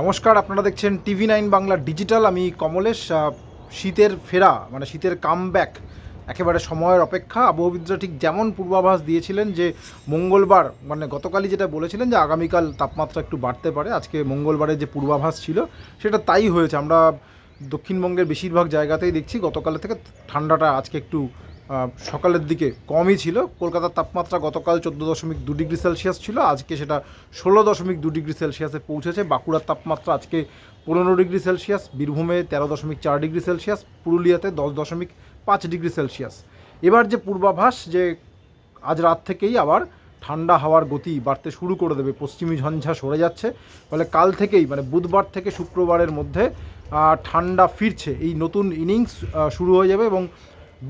নমস্কার, আপনারা দেখছেন TV9 বাংলা ডিজিটাল। আমি কমলেশ। শীতের ফেরা মানে শীতের কামব্যাক একেবারে সময়ের অপেক্ষা। আবহাওয়াবিদরা ঠিক যেমন পূর্বাভাস দিয়েছিলেন যে মঙ্গলবার মানে গতকালই যেটা বলেছিলেন যে আগামীকাল তাপমাত্রা একটু বাড়তে পারে, আজকে মঙ্গলবারের যে পূর্বাভাস ছিল সেটা তাই হয়েছে। আমরা দক্ষিণবঙ্গের বেশিরভাগ জায়গাতেই দেখছি গতকালের থেকে ঠান্ডাটা আজকে একটু সকালের দিকে কমই ছিল। কলকাতার তাপমাত্রা গতকাল 14.2 ডিগ্রি সেলসিয়াস ছিল, আজকে সেটা 16.2 ডিগ্রি সেলসিয়াসে পৌঁছেছে। বাঁকুড়ার তাপমাত্রা আজকে 15 ডিগ্রি সেলসিয়াস, বীরভূমে 13.4 ডিগ্রি সেলসিয়াস, পুরুলিয়াতে 10.5 ডিগ্রি সেলসিয়াস। এবার যে পূর্বাভাস যে আজ রাত থেকেই আবার ঠান্ডা হাওয়ার গতি বাড়তে শুরু করে দেবে, পশ্চিমী ঝঞ্ঝা সরে যাচ্ছে, ফলে কাল থেকেই মানে বুধবার থেকে শুক্রবারের মধ্যে ঠান্ডা ফিরছে। এই নতুন ইনিংস শুরু হয়ে যাবে এবং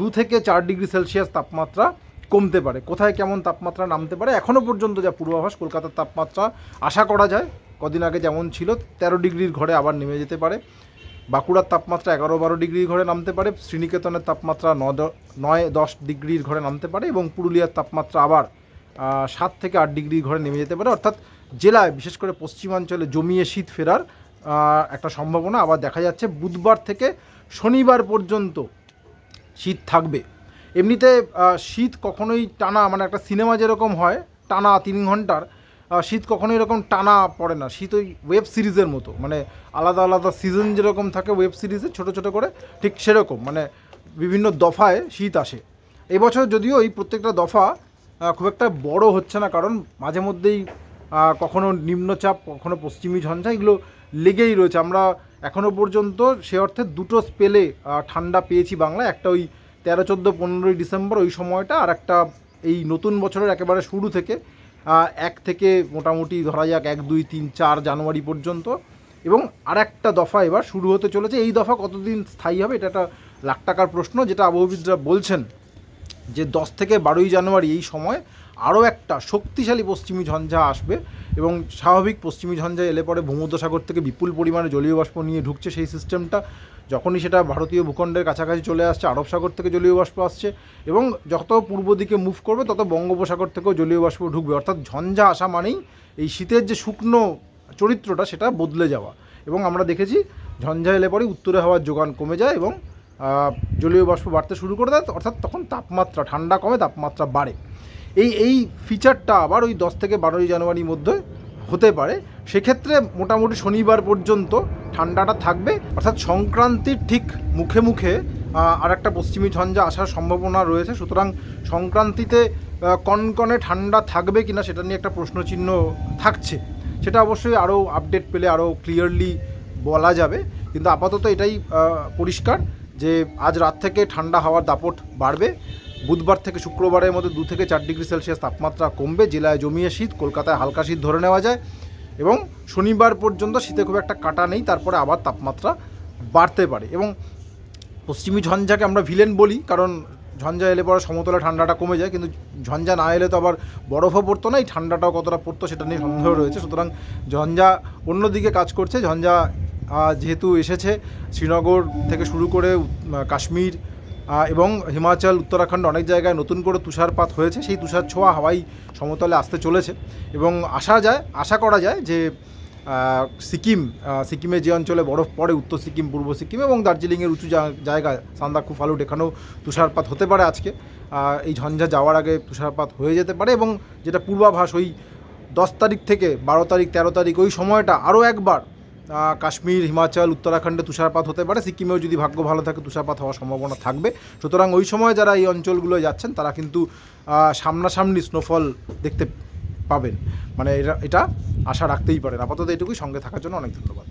2 থেকে 4 ডিগ্রি সেলসিয়াস তাপমাত্রা কমতে পারে। কোথায় কেমন তাপমাত্রা নামতে পারে এখনও পর্যন্ত যা পূর্বাভাস, কলকাতার তাপমাত্রা আশা করা যায় কদিন আগে যেমন ছিল 13 ডিগ্রির ঘরে আবার নেমে যেতে পারে। বাঁকুড়ার তাপমাত্রা 11-12 ডিগ্রির ঘরে নামতে পারে, শ্রীনিকেতনের তাপমাত্রা 9-10 ডিগ্রির ঘরে নামতে পারে এবং পুরুলিয়ার তাপমাত্রা আবার 7 থেকে 8 ডিগ্রির ঘরে নেমে যেতে পারে। অর্থাৎ জেলায় বিশেষ করে পশ্চিমাঞ্চলে জমিয়ে শীত ফেরার একটা সম্ভাবনা আবার দেখা যাচ্ছে। বুধবার থেকে শনিবার পর্যন্ত শীত থাকবে। এমনিতে শীত কখনোই টানা মানে একটা সিনেমা যেরকম হয় টানা 3 ঘন্টার, শীত কখনোই এরকম টানা পড়ে না। শীত ওই ওয়েব সিরিজের মতো, মানে আলাদা আলাদা সিজন যেরকম থাকে ওয়েব সিরিজে ছোটো ছোটো করে, ঠিক সেরকম মানে বিভিন্ন দফায় শীত আসে। এবছর যদিও এই প্রত্যেকটা দফা খুব একটা বড় হচ্ছে না, কারণ মাঝে মধ্যেই কখনো নিম্নচাপ কখনো পশ্চিমী ঝঞ্ঝা এগুলো লেগেই রয়েছে। আমরা এখনও পর্যন্ত সে অর্থে দুটো স্পেলে ঠান্ডা পেয়েছি বাংলায়, একটা ওই 13, 14, 15 ডিসেম্বর ওই সময়টা, আর একটা এই নতুন বছরের একেবারে শুরু থেকে 1 থেকে মোটামুটি ধরা যাক 1, 2, 3, 4 জানুয়ারি পর্যন্ত। এবং আর একটা দফা এবার শুরু হতে চলেছে। এই দফা কতদিন স্থায়ী হবে এটা একটা লাখ টাকার প্রশ্ন, যেটা আবহাওয়াবিদরা বলছেন যে 10 থেকে 12ই জানুয়ারি এই সময় আরও একটা শক্তিশালী পশ্চিমী ঝঞ্ঝা আসবে এবং স্বাভাবিক পশ্চিমী ঝঞ্ঝা এলে পরে ভূমধ্যসাগর থেকে বিপুল পরিমাণে জলীয় বাষ্প নিয়ে ঢুকছে সেই সিস্টেমটা। যখনই সেটা ভারতীয় ভূখণ্ডের কাছাকাছি চলে আসছে, আরব সাগর থেকে জলীয় বাষ্প আসছে এবং যত পূর্ব দিকে মুভ করবে তত বঙ্গোপসাগর থেকেও জলীয় বাষ্প ঢুকবে। অর্থাৎ ঝঞ্ঝা আসা মানেই এই শীতের যে শুকনো চরিত্রটা সেটা বদলে যাওয়া। এবং আমরা দেখেছি ঝঞ্ঝা এলে পরে উত্তরে হাওয়ার যোগান কমে যায় এবং জলীয় বাষ্প বাড়তে শুরু করে দেয়, অর্থাৎ তখন তাপমাত্রা ঠান্ডা কমে তাপমাত্রা বাড়ে। এই ফিচারটা আবার ওই 10 থেকে 12ই জানুয়ারির মধ্যে হতে পারে। সেক্ষেত্রে মোটামুটি শনিবার পর্যন্ত ঠান্ডাটা থাকবে, অর্থাৎ সংক্রান্তির ঠিক মুখে মুখে আর একটা পশ্চিমী ঝঞ্ঝা আসার সম্ভাবনা রয়েছে। সুতরাং সংক্রান্তিতে কনকনে ঠান্ডা থাকবে কিনা সেটা নিয়ে একটা প্রশ্নচিহ্ন থাকছে। সেটা অবশ্যই আরও আপডেট পেলে আরও ক্লিয়ারলি বলা যাবে, কিন্তু আপাতত এটাই পরিষ্কার যে আজ রাত থেকে ঠান্ডা হাওয়ার দাপট বাড়বে। বুধবার থেকে শুক্রবারের মধ্যে 2 থেকে 4 ডিগ্রি সেলসিয়াস তাপমাত্রা কমবে, জেলায় জমিয়ে শীত, কলকাতায় হালকা শীত ধরে নেওয়া যায় এবং শনিবার পর্যন্ত শীতে খুব একটা কাটা নেই, তারপরে আবার তাপমাত্রা বাড়তে পারে। এবং পশ্চিমী ঝঞ্ঝাকে আমরা ভিলেন বলি, কারণ ঝঞ্ঝা এলে পরে সমতলে ঠান্ডাটা কমে যায়, কিন্তু ঝঞ্ঝা না এলে তো আবার বরফও পড়তো না, এই ঠান্ডাটাও কতটা পড়তো সেটা নিয়ে সন্দেহ রয়েছে। সুতরাং ঝঞ্ঝা অন্যদিকে কাজ করছে। ঝঞ্ঝা যেহেতু এসেছে, শ্রীনগর থেকে শুরু করে কাশ্মীর এবং হিমাচল, উত্তরাখণ্ড অনেক জায়গায় নতুন করে তুষারপাত হয়েছে, সেই তুষার ছোঁয়া হাওয়াই সমতলে আসতে চলেছে এবং আশা করা যায় যে সিকিমে যে অঞ্চলে বরফ পড়ে, উত্তর সিকিম, পূর্ব সিকিম এবং দার্জিলিংয়ের উঁচু জায়গায় সান্দাকফু ফালুট, এখানেও তুষারপাত হতে পারে আজকে। এই ঝঞ্ঝা যাওয়ার আগে তুষারপাত হয়ে যেতে পারে এবং যেটা পূর্বাভাস ওই 10 তারিখ থেকে 12 তারিখ 13 তারিখ ওই সময়টা আরও একবার কাশ্মীর, হিমাচল, উত্তরাখণ্ডে তুষারপাত হতে পারে। সিকিমেও যদি ভাগ্য ভালো থাকে তুষারপাত হওয়ার সম্ভাবনা থাকবে। সুতরাং ওই সময় যারা এই অঞ্চলগুলোয় যাচ্ছেন তারা কিন্তু সামনাসামনি স্নোফল দেখতে পাবেন, মানে এটা আশা রাখতেই পারেন। আপাতত এটুকুই। সঙ্গে থাকার জন্য অনেক ধন্যবাদ।